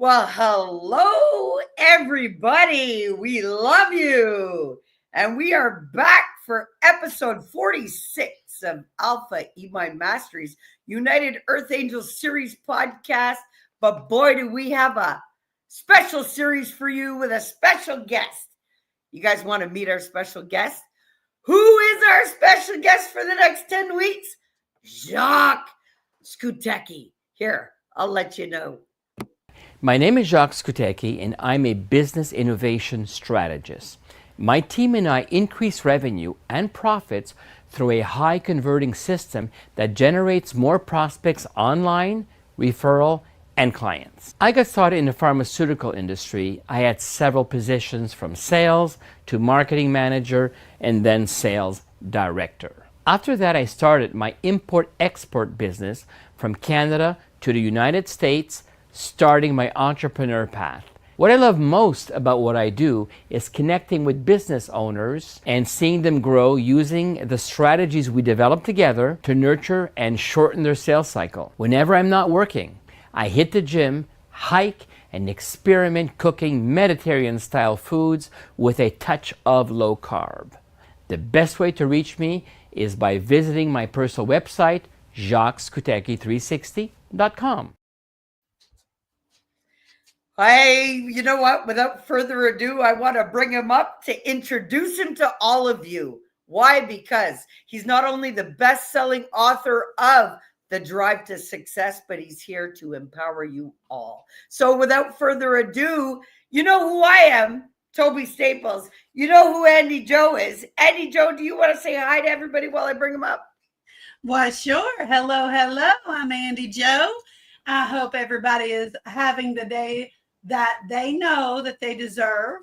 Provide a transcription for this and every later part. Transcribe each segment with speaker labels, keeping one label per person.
Speaker 1: Well, hello, everybody. We love you. And we are back for episode 46 of Alpha E-Mind Masteries United Earth Angels series podcast. But boy, do we have a special series for you with a special guest. You guys want to meet our special guest? Who is our special guest for the next 10 weeks? Jacques Skutecki. Here, I'll let you know.
Speaker 2: My name is Jacques Skutecki, and I'm a business innovation strategist. My team and I increase revenue and profits through a high converting system that generates more prospects online, referral, and clients. I got started in the pharmaceutical industry. I had several positions from sales to marketing manager and then sales director. After that, I started my import-export business from Canada to the United States, starting my entrepreneur path. What I love most about what I do is connecting with business owners and seeing them grow using the strategies we develop together to nurture and shorten their sales cycle. Whenever I'm not working, I hit the gym, hike, and experiment cooking Mediterranean-style foods with a touch of low carb. The best way to reach me is by visiting my personal website, jacqueskutecki360.com.
Speaker 1: You know what? Without further ado, I want to bring him up to introduce him to all of you. Why? Because he's not only the best-selling author of The Drive to Success, but he's here to empower you all. So without further ado, you know who I am, Tobi Staples. You know who Andi Jo is. Andi Jo, do you want to say hi to everybody while I bring him up?
Speaker 3: Why, sure. Hello. I'm Andi Jo. I hope everybody is having the day that they know that they deserve.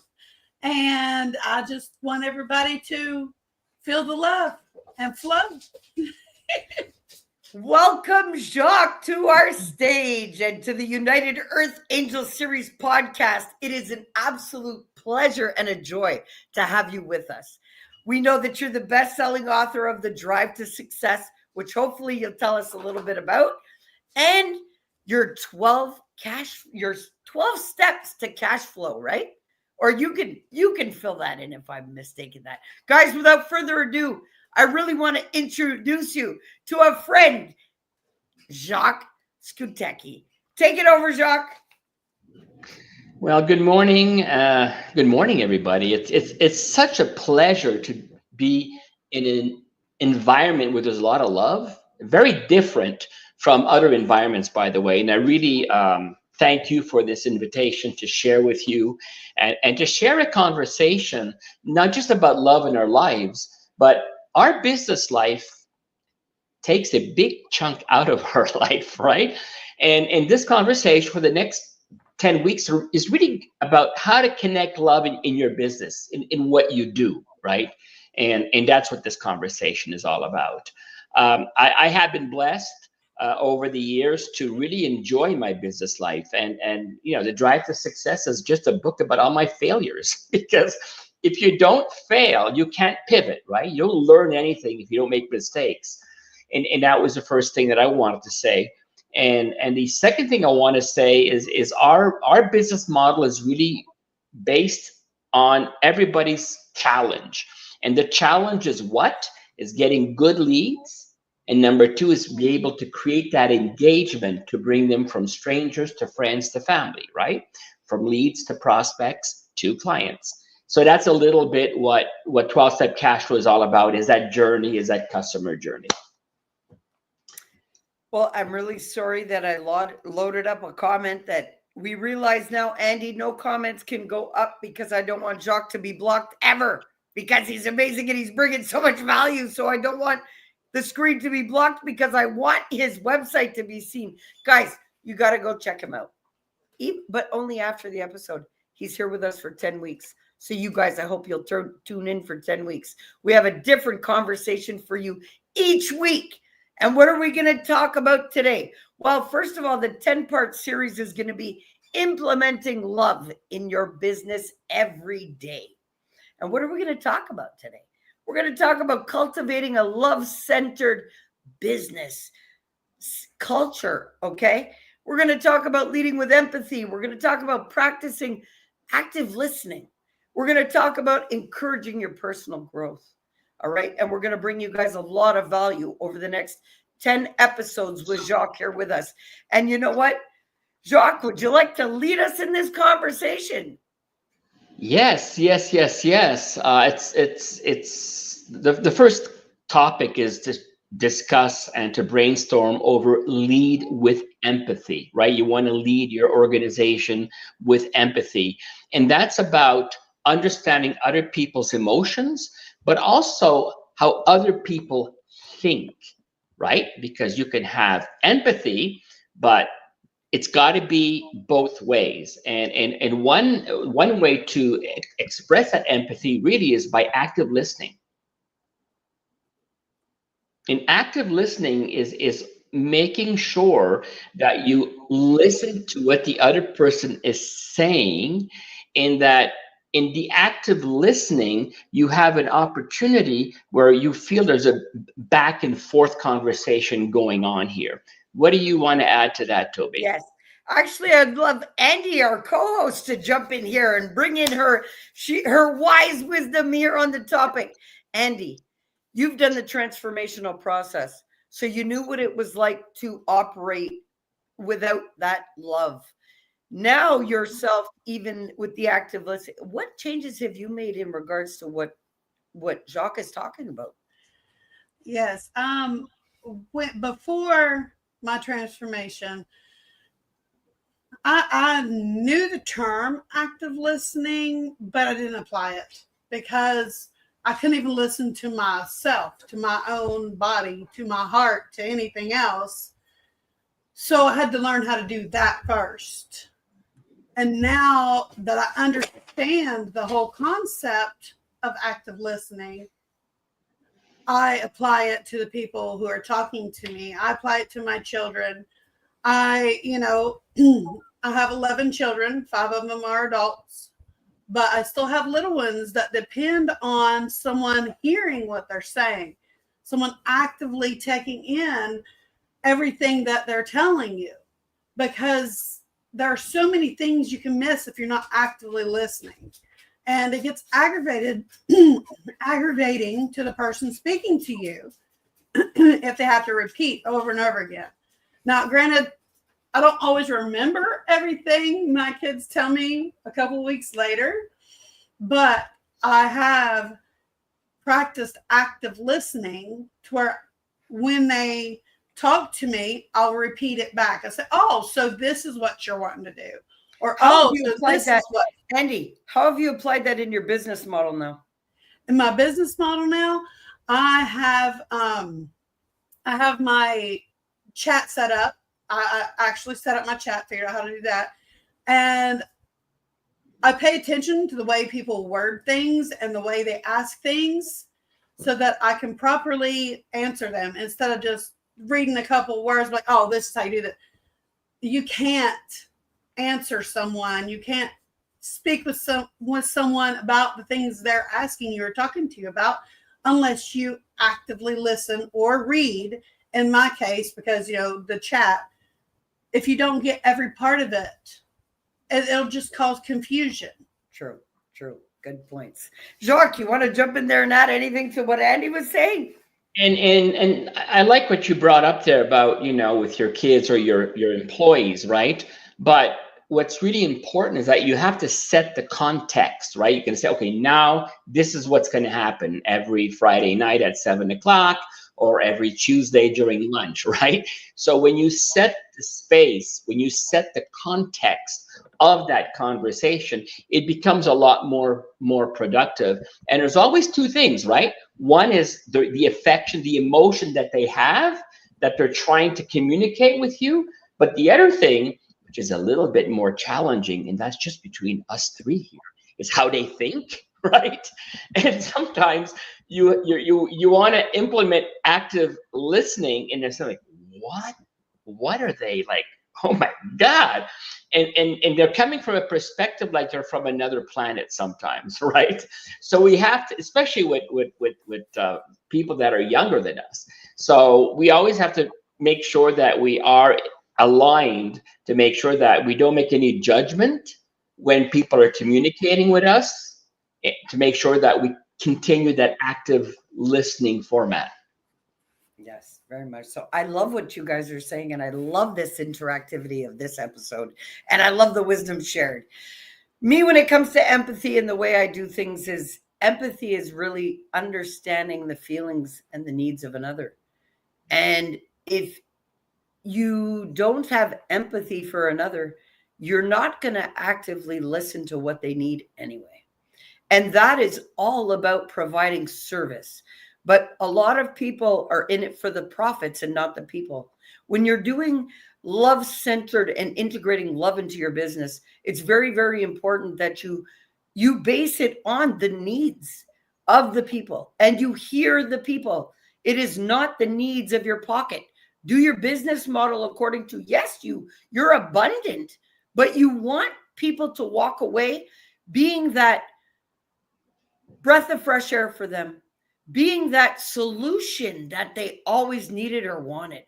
Speaker 3: And I just want everybody to feel the love and flow.
Speaker 1: Welcome, Jacques, to our stage and to the United Earth Angel Series podcast. It is an absolute pleasure and a joy to have you with us. We know that you're the best-selling author of The Drive to Success, which hopefully you'll tell us a little bit about, and your 12 steps to cash flow, right? Or you can fill that in if I'm mistaken that. Guys, without further ado, I really want to introduce you to a friend, Jacques Skutecki. Take it over, Jacques.
Speaker 2: Well, good morning. Good morning, everybody. It's such a pleasure to be in an environment where there's a lot of love. Very different from other environments, by the way. And I really thank you for this invitation to share with you and to share a conversation, not just about love in our lives, but our business life takes a big chunk out of our life, right? And this conversation for the next 10 weeks is really about how to connect love in your business, in what you do, right? And that's what this conversation is all about. I have been blessed over the years to really enjoy my business life. And you know, The Drive to Success is just a book about all my failures, because if you don't fail, you can't pivot, right? You don't learn anything if you don't make mistakes. And that was the first thing that I wanted to say. And the second thing I want to say is our business model is really based on everybody's challenge. And the challenge is what? Is getting good leads. And number two is be able to create that engagement to bring them from strangers to friends to family, right? From leads to prospects to clients. So that's a little bit what 12-step cash flow is all about, is that journey, is that customer journey.
Speaker 1: Well, I'm really sorry that I loaded up a comment that we realize now, Andi, no comments can go up because I don't want Jacques to be blocked ever, because he's amazing and he's bringing so much value. So I don't want the screen to be blocked because I want his website to be seen. Guys, you got to go check him out. But only after the episode. He's here with us for 10 weeks. So you guys, I hope you'll tune in for 10 weeks. We have a different conversation for you each week. And what are we going to talk about today? Well, first of all, the 10-part series is going to be implementing love in your business every day. And what are we going to talk about today? We're going to talk about cultivating a love-centered business culture, okay? We're going to talk about leading with empathy. We're going to talk about practicing active listening. We're going to talk about encouraging your personal growth. All right. And we're going to bring you guys a lot of value over the next 10 episodes with Jacques here with us. And you know what? Jacques, would you like to lead us in this conversation?
Speaker 2: Yes. It's the first topic is to discuss and to brainstorm over lead with empathy, right? You want to lead your organization with empathy. And that's about understanding other people's emotions, but also how other people think, right? Because you can have empathy, but it's got to be both ways. And one way to express that empathy really is by active listening. And active listening is making sure that you listen to what the other person is saying, and that in the active listening, you have an opportunity where you feel there's a back and forth conversation going on here. What do you want to add to that, Tobi?
Speaker 1: Yes. Actually, I'd love Andi, our co-host, to jump in here and bring in her wise wisdom here on the topic. Andi, you've done the transformational process, so you knew what it was like to operate without that love. Now yourself, even with the active listening, what changes have you made in regards to what Jacques is talking about?
Speaker 3: Yes. Before my transformation, I knew the term active listening, but I didn't apply it because I couldn't even listen to myself, to my own body, to my heart, to anything else. So I had to learn how to do that first. And now that I understand the whole concept of active listening, I apply it to the people who are talking to me. I apply it to my children. I have 11 children, 5 of them are adults, but I still have little ones that depend on someone hearing what they're saying, someone actively taking in everything that they're telling you, because there are so many things you can miss if you're not actively listening. And it gets aggravating to the person speaking to you if they have to repeat over and over again. Now, granted, I don't always remember everything my kids tell me a couple weeks later, but I have practiced active listening to where when they talk to me, I'll repeat it back. I say, oh, so this is what you're wanting to do. Or, oh, so this is what.
Speaker 1: Andi, how have you applied that in your business model now?
Speaker 3: In my business model now, I have my chat set up. I actually set up my chat, figured out how to do that. And I pay attention to the way people word things and the way they ask things so that I can properly answer them instead of just reading a couple words like, oh, this is how you do that. You can't answer someone. You can't speak with someone about the things they're asking you or talking to you about unless you actively listen or read. In my case, because, the chat, if you don't get every part of it, it'll just cause confusion.
Speaker 1: True. Good points. Jacques, you want to jump in there and add anything to what Andi was saying?
Speaker 2: And I like what you brought up there about, with your kids or your employees, right? But what's really important is that you have to set the context, right? You can say, okay, now this is what's going to happen every Friday night at 7:00 or every Tuesday during lunch, right? So when you set the space, when you set the context of that conversation, it becomes a lot more productive. And there's always two things, right? One is the affection, the emotion that they have, that they're trying to communicate with you. But the other thing, which is a little bit more challenging, and that's just between us three here, is how they think, right? And sometimes you want to implement active listening, and there's like, what are they like? Oh my God. And they're coming from a perspective like they're from another planet sometimes, right? So we have to, especially with people that are younger than us. So we always have to make sure that we are aligned to make sure that we don't make any judgment when people are communicating with us, to make sure that we continue that active listening format.
Speaker 1: Yes, very much so. I love what you guys are saying, and I love this interactivity of this episode, and I love the wisdom shared. Me, when it comes to empathy and the way I do things, is empathy is really understanding the feelings and the needs of another. And if you don't have empathy for another, you're not going to actively listen to what they need anyway. And that is all about providing service. But a lot of people are in it for the profits and not the people. When you're doing love-centered and integrating love into your business, it's very, very important that you base it on the needs of the people and you hear the people. It is not the needs of your pocket. Do your business model according to, yes, you're abundant, but you want people to walk away being that breath of fresh air for them, being that solution that they always needed or wanted,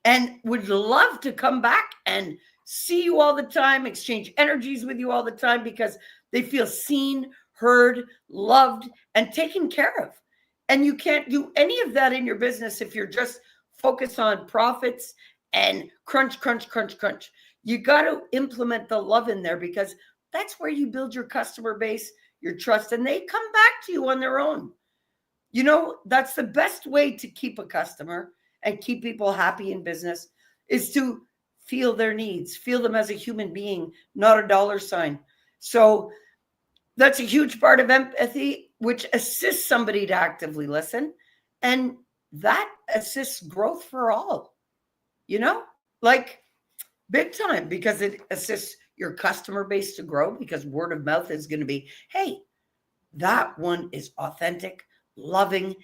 Speaker 1: and would love to come back and see you all the time, exchange energies with you all the time, because they feel seen, heard, loved, and taken care of. And you can't do any of that in your business if you're just focused on profits and crunch, crunch, crunch, crunch. You got to implement the love in there, because that's where you build your customer base, your trust, and they come back to you on their own. You know, that's the best way to keep a customer and keep people happy in business, is to feel their needs, feel them as a human being, not a dollar sign. So that's a huge part of empathy, which assists somebody to actively listen. And that assists growth for all, like big time, because it assists your customer base to grow, because word of mouth is going to be, hey, that one is authentic, loving,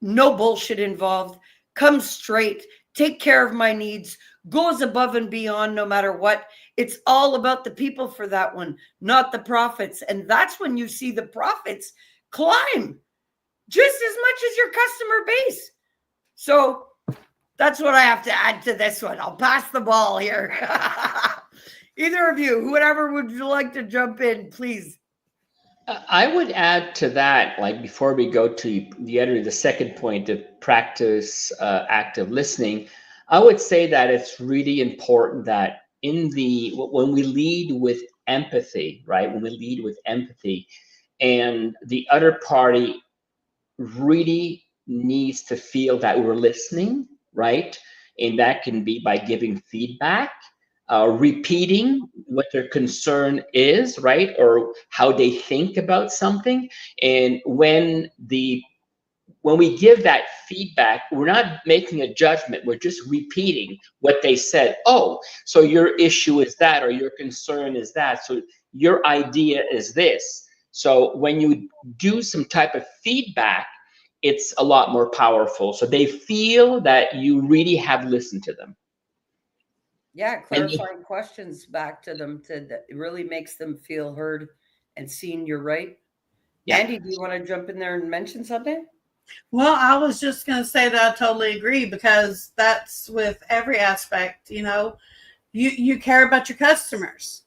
Speaker 1: no bullshit involved, comes straight, take care of my needs, goes above and beyond no matter what. It's all about the people for that one, not the profits. And that's when you see the profits climb just as much as your customer base. So that's what I have to add to this one. I'll pass the ball here. Either of you, whoever would you like to jump in, please.
Speaker 2: I would add to that, like before we go to the second point of practice active listening, I would say that it's really important that when we lead with empathy, right? When we lead with empathy, and the other party really needs to feel that we're listening, right? And that can be by giving feedback, repeating what their concern is, right? Or how they think about something. And when we give that feedback, we're not making a judgment. We're just repeating what they said. Oh, so your issue is that, or your concern is that. So your idea is this. So when you do some type of feedback, it's a lot more powerful. So they feel that you really have listened to them.
Speaker 1: Yeah, clarifying questions back to them that really makes them feel heard and seen. You're right. Yeah. Andi, do you want to jump in there and mention something?
Speaker 3: Well, I was just going to say that I totally agree, because that's with every aspect. You care about your customers.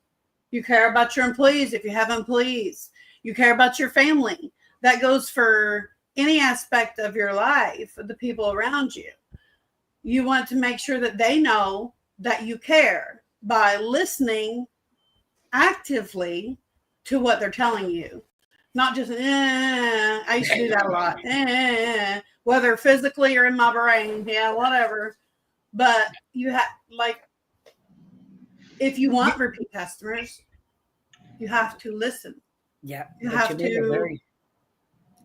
Speaker 3: You care about your employees if you have employees. You care about your family. That goes for any aspect of your life, the people around you. You want to make sure that they know that you care by listening actively to what they're telling you. Not just, I used to do that a lot. Whether physically or in my brain, yeah, whatever. But you have, if you want repeat customers, you have to listen.
Speaker 1: Yeah,
Speaker 3: you have to.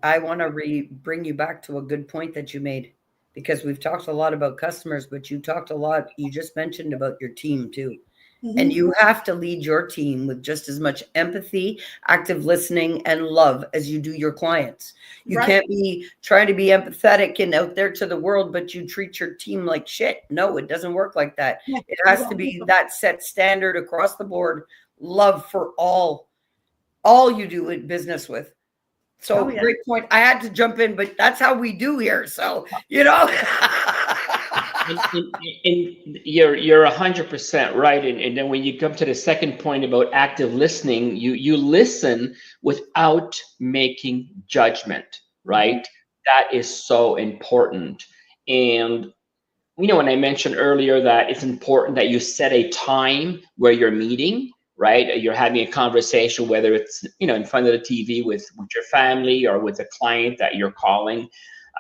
Speaker 1: I want to bring you back to a good point that you made, because we've talked a lot about customers, but you just mentioned about your team too. Mm-hmm. And you have to lead your team with just as much empathy, active listening, and love as you do your clients. You can't be trying to be empathetic and out there to the world, but you treat your team like shit. No, it doesn't work like that. Yeah. It has to be that set standard across the board, love for all you do in business with. So great point. I had to jump in, but that's how we do here. So,
Speaker 2: And you're 100% right. And then when you come to the second point about active listening, you listen without making judgment, right? That is so important. And when I mentioned earlier that it's important that you set a time where you're meeting, right? You're having a conversation, whether it's in front of the TV with your family or with a client that you're calling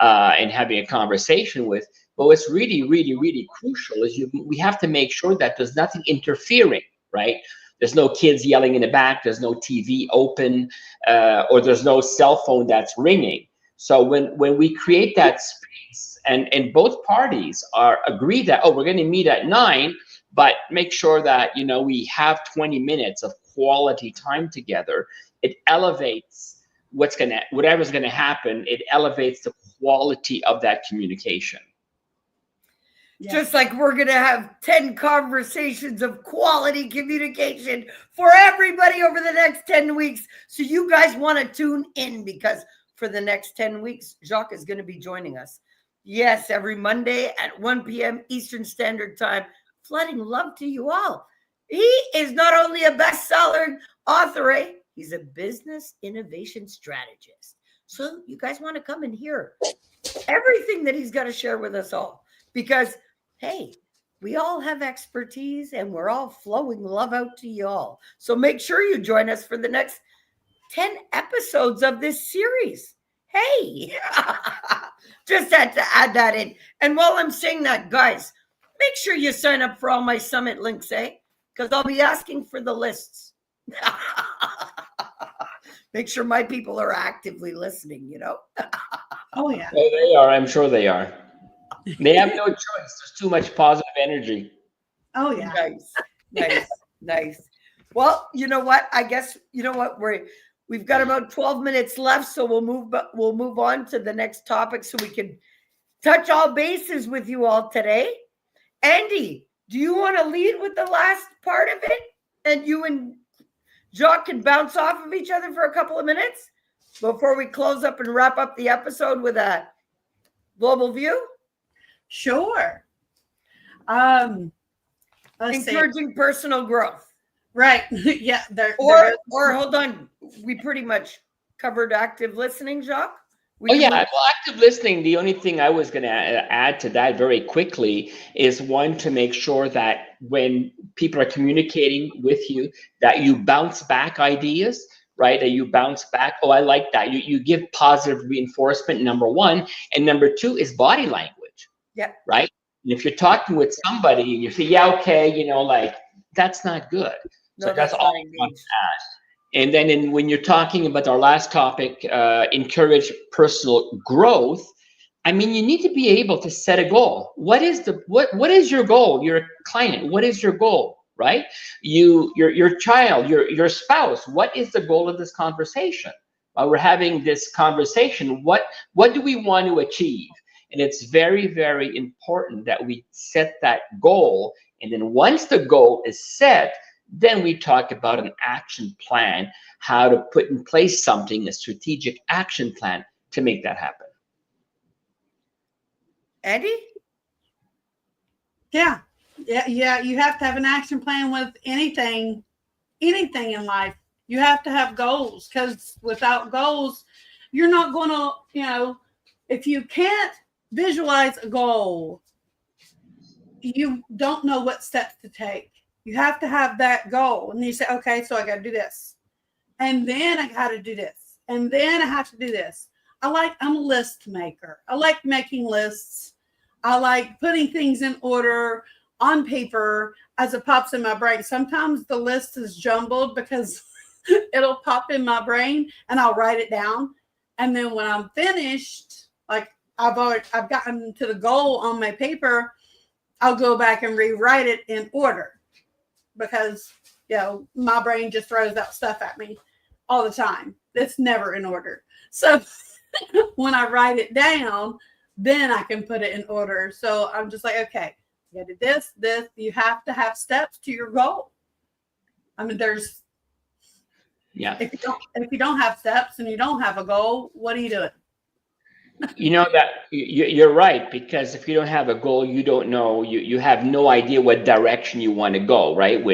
Speaker 2: and having a conversation with. But what's really, really, really crucial is we have to make sure that there's nothing interfering, right? There's no kids yelling in the back. There's no TV open, or there's no cell phone that's ringing. So when we create that space and both parties are agree that, oh, we're going to meet at 9, but make sure that we have 20 minutes of quality time together, it elevates whatever's going to happen. It elevates the quality of that communication.
Speaker 1: Just like we're going to have 10 conversations of quality communication for everybody over the next 10 weeks. So you guys want to tune in, because for the next 10 weeks, Jacques is going to be joining us. Yes, every Monday at 1 p.m. Eastern Standard Time, flooding love to you all. He is not only a best-selling author, he's a business innovation strategist. So you guys want to come and hear everything that he's got to share with us all, because hey, we all have expertise and we're all flowing love out to you all. So make sure you join us for the next 10 episodes of this series. Hey, just had to add that in. And while I'm saying that, guys, make sure you sign up for all my summit links, because I'll be asking for the lists. Make sure my people are actively listening,
Speaker 3: Oh, yeah.
Speaker 2: Oh, they are. I'm sure they are. They have no choice. There's too much positive energy.
Speaker 3: Oh, yeah.
Speaker 1: Nice. Well, you know what? I guess, we've got about 12 minutes left, so we'll move on to the next topic so we can touch all bases with you all today. Andy, do you want to lead with the last part of it? And you and Jacques can bounce off of each other for a couple of minutes before we close up and wrap up the episode with a global view?
Speaker 3: Sure.
Speaker 1: Encouraging personal growth.
Speaker 3: Right. Yeah.
Speaker 1: Or hold on. We pretty much covered active listening, Jacques.
Speaker 2: Well, active listening, the only thing I was going to add to that very quickly is one, to make sure that when people are communicating with you, that you bounce back ideas, right? That you bounce back, oh, I like that. You give positive reinforcement, number one. And number two is body language.
Speaker 1: Yeah.
Speaker 2: Right? And if you're talking with somebody and you say, yeah, okay, that's not good. So that's all I want to add. And then when you're talking about our last topic, encourage personal growth, I mean, you need to be able to set a goal. What is your goal? You're a client. What is your goal? Right? Your child, your spouse, what is the goal of this conversation? While we're having this conversation, what do we want to achieve? And it's very, very important that we set that goal. And then once the goal is set, then we talk about an action plan, how to put in place something, a strategic action plan to make that happen.
Speaker 1: Andy?
Speaker 3: Yeah. You have to have an action plan with anything in life. You have to have goals, because without goals, you're not going to, if you can't visualize a goal, you don't know what steps to take. You have to have that goal. And you say, okay, so I got to do this. And then I got to do this. And then I have to do this. I'm a list maker. I like making lists. I like putting things in order on paper as it pops in my brain. Sometimes the list is jumbled because it'll pop in my brain and I'll write it down. And then when I'm finished, like I've gotten to the goal on my paper, I'll go back and rewrite it in order, because my brain just throws out stuff at me all the time. It's never in order. So when I write it down, then I can put it in order. So I'm just like, okay, you did this. You have to have steps to your goal. I mean, if you don't have steps and you don't have a goal, what are you doing?
Speaker 2: You know that you're right, because if you don't have a goal, you don't know, you have no idea what direction you want to go, right?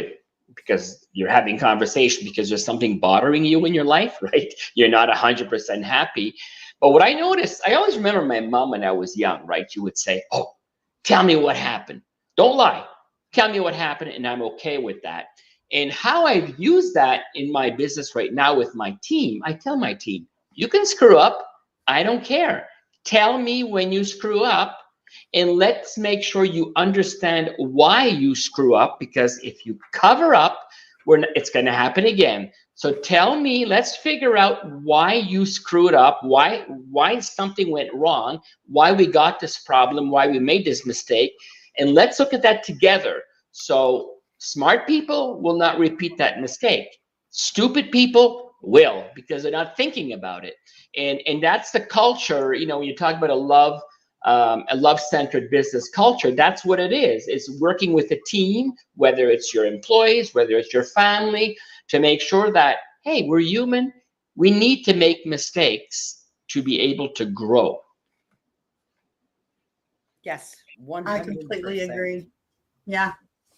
Speaker 2: Because you're having conversation because there's something bothering you in your life, right? You're not 100% happy. But what I noticed, I always remember my mom when I was young, right? She would say, "Oh, tell me what happened. Don't lie. Tell me what happened, and I'm okay with that." And how I've used that in my business right now with my team, I tell my team, you can screw up. I don't care. Tell me when you screw up, and let's make sure you understand why you screw up, because if you cover up, it's going to happen again. So tell me, let's figure out why you screwed up, why something went wrong, why we got this problem, why we made this mistake, and let's look at that together. So smart people will not repeat that mistake. Stupid people will, because they're not thinking about it. And that's the culture. When you talk about a love-centered business culture, that's what it is. It's working with a team, whether it's your employees, whether it's your family, to make sure that, hey, we're human. We need to make mistakes to be able to grow.
Speaker 1: Yes,
Speaker 3: I
Speaker 1: 100%.
Speaker 3: completely agree. Yeah,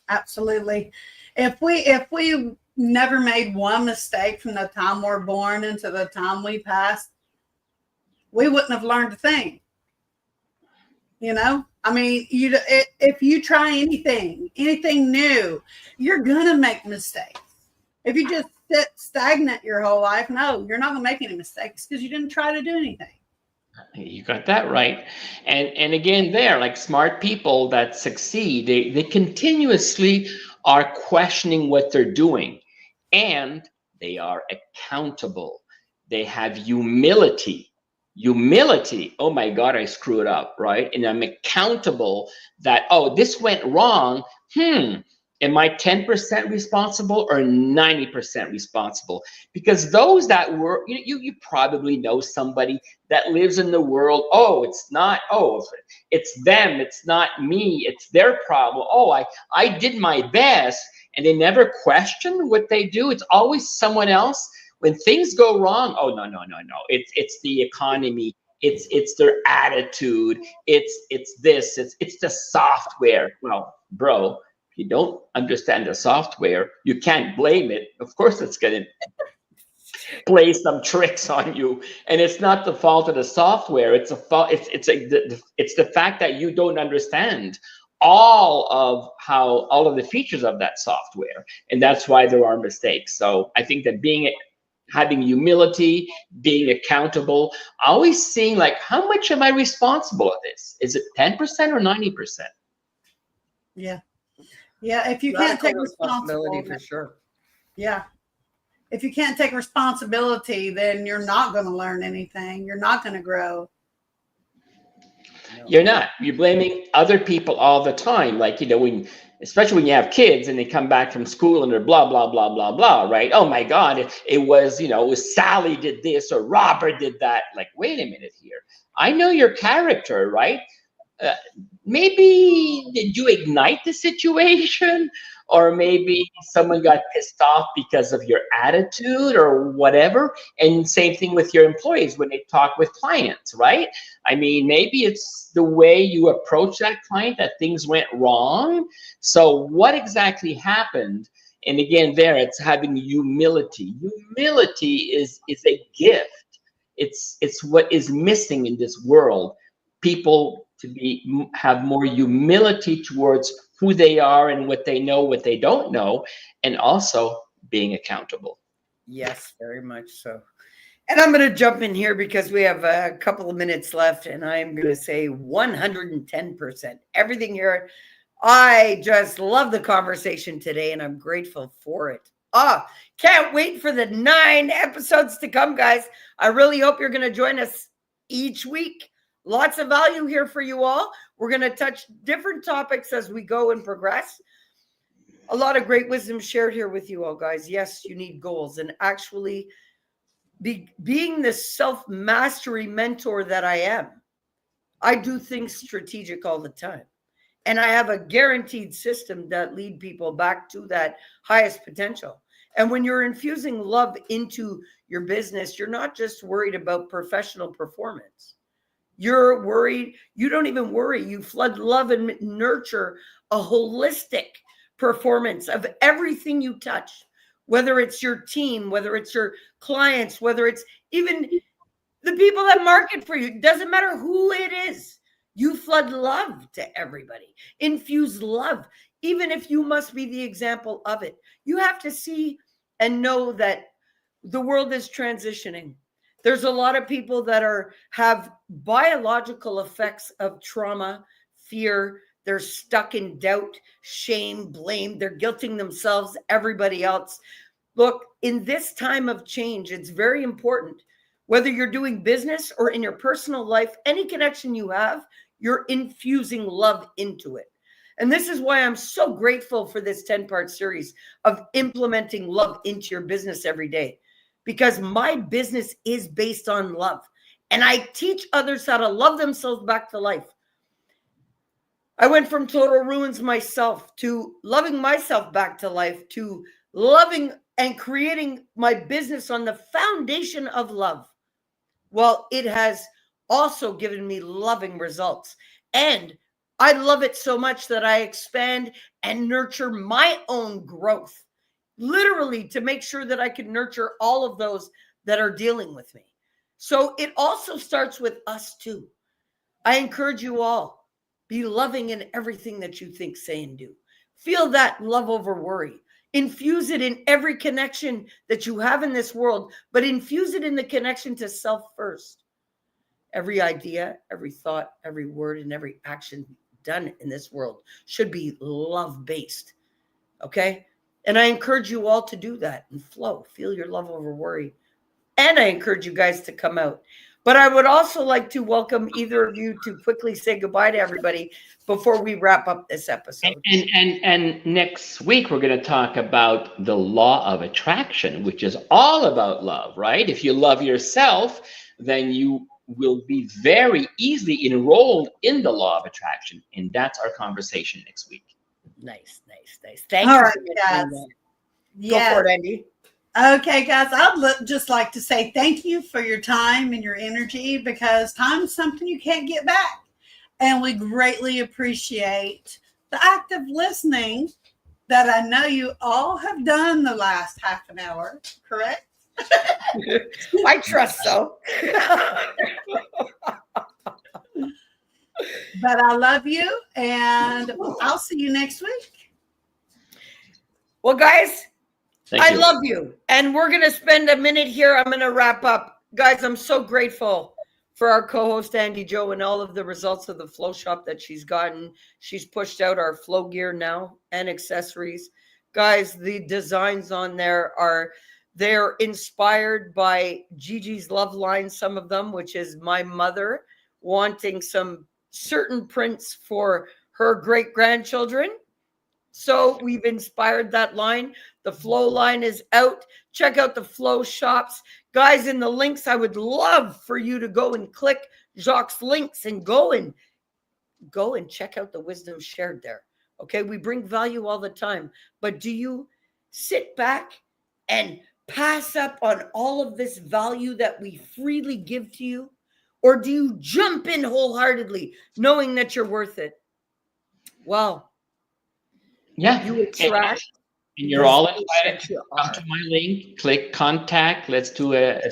Speaker 3: absolutely. If we never made one mistake from the time we're born into the time we pass, we wouldn't have learned a thing. I mean, if you try anything new, you're gonna make mistakes. If you just sit stagnant your whole life, no, you're not gonna make any mistakes because you didn't try to do anything.
Speaker 2: You got that right. And again, they're like smart people that succeed. They continuously are questioning what they're doing, and they are accountable. They have humility. Humility. Oh my God, I screwed up, right? And I'm accountable that, oh, this went wrong. Am I 10% responsible or 90% responsible? Because those that were, you probably know somebody that lives in the world. Oh, it's them, it's not me, it's their problem. Oh, I did my best, and they never question what they do. It's always someone else. When things go wrong, oh no, it's the economy, it's their attitude, it's this, it's the software. Well, bro, if you don't understand the software, you can't blame it. Of course it's going to play some tricks on you, and it's not the fault of the software. It's it's the fact that you don't understand all of the features of that software, and that's why there are mistakes. So I think that having humility, being accountable, always seeing like, how much am I responsible of this? Is it 10% or 90%?
Speaker 3: Yeah. If you can't take responsibility
Speaker 1: for sure.
Speaker 3: Yeah. If you can't take responsibility, then you're not going to learn anything. You're not going to grow.
Speaker 2: No. You're not. You're blaming other people all the time. Like, especially when you have kids and they come back from school and they're blah, blah, blah, blah, blah, right? Oh my God, it was Sally did this or Robert did that. Like, wait a minute here. I know your character, right? Maybe did you ignite the situation, or maybe someone got pissed off because of your attitude or whatever. And same thing with your employees when they talk with clients, right? I mean, maybe it's the way you approach that client that things went wrong. So what exactly happened? And again, it's having humility. Humility is a gift. It's what is missing in this world. People to have more humility towards who they are and what they know, what they don't know, and also being accountable.
Speaker 1: Yes, very much so. And I'm going to jump in here because we have a couple of minutes left, and I'm going to say 110%. Everything here, I just love the conversation today, and I'm grateful for it. Can't wait for the 9 episodes to come, guys. I really hope you're going to join us each week. Lots of value here for you all. We're going to touch different topics as we go and progress. A lot of great wisdom shared here with you all, guys. Yes, you need goals, and actually being the self-mastery mentor that I am, I do things strategic all the time. And I have a guaranteed system that lead people back to that highest potential. And when you're infusing love into your business, you're not just worried about professional performance. you're worried, you don't even worry. You flood love and nurture a holistic performance of everything you touch, whether it's your team, whether it's your clients, whether it's even the people that market for you. It doesn't matter who it is. You flood love to everybody. Infuse love, even if you must be the example of it. You have to see and know that the world is transitioning. There's a lot of people that have biological effects of trauma, fear. They're stuck in doubt, shame, blame. They're guilting themselves, everybody else. Look, in this time of change, it's very important. Whether you're doing business or in your personal life, any connection you have, you're infusing love into it. And this is why I'm so grateful for this 10-part series of implementing love into your business every day, because my business is based on love. And I teach others how to love themselves back to life. I went from total ruins myself to loving myself back to life, to loving and creating my business on the foundation of love. Well, it has also given me loving results. And I love it so much that I expand and nurture my own growth, literally, to make sure that I can nurture all of those that are dealing with me. So it also starts with us too. I encourage you all, be loving in everything that you think, say, and do. Feel that love over worry. Infuse it in every connection that you have in this world, but infuse it in the connection to self first. Every idea, every thought, every word, and every action done in this world should be love-based. Okay? And I encourage you all to do that and flow. Feel your love over worry. And I encourage you guys to come out. But I would also like to welcome either of you to quickly say goodbye to everybody before we wrap up this episode.
Speaker 2: And next week, we're going to talk about the law of attraction, which is all about love, right? If you love yourself, then you will be very easily enrolled in the law of attraction. And that's our conversation next week.
Speaker 1: Nice. Thank you.
Speaker 3: All right,
Speaker 1: for
Speaker 3: guys.
Speaker 1: Go for it, Andy.
Speaker 3: Okay, guys, I'd just like to say thank you for your time and your energy, because time is something you can't get back. And we greatly appreciate the act of listening that I know you all have done the last half an hour, correct?
Speaker 1: I trust so.
Speaker 3: But I love you, and I'll see you next week.
Speaker 1: Well, guys,
Speaker 2: Thank
Speaker 1: I
Speaker 2: you.
Speaker 1: love you. And we're going to spend a minute here. I'm going to wrap up. Guys, I'm so grateful for our co-host, Andi Jo, and all of the results of the F.L.O.W shop that she's gotten. She's pushed out our F.L.O.W gear now and accessories. Guys, the designs on there they're inspired by Gigi's love line, some of them, which is my mother wanting some certain prints for her great-grandchildren. So we've inspired that line. The F.L.O.W line is out. Check out the F.L.O.W shops. Guys, in the links, I would love for you to go and click Jacques' links and go and check out the wisdom shared there. Okay, we bring value all the time. But do you sit back and pass up on all of this value that we freely give to you? Or do you jump in wholeheartedly knowing that you're worth it? Well,
Speaker 2: Yeah.
Speaker 1: you attract.
Speaker 2: And you're all invited to come to my link, click contact. Let's do a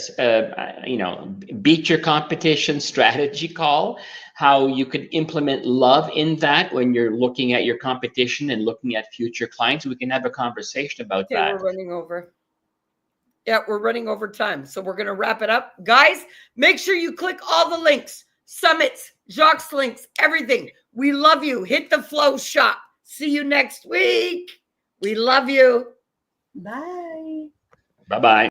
Speaker 2: beat your competition strategy call, how you could implement love in that when you're looking at your competition and looking at future clients. We can have a conversation about that.
Speaker 1: We're running over. Yeah, we're running over time. So we're going to wrap it up. Guys, make sure you click all the links, summits, Jacques links, everything. We love you. Hit the F.L.O.W shop. See you next week. We love you.
Speaker 3: Bye.
Speaker 2: Bye-bye.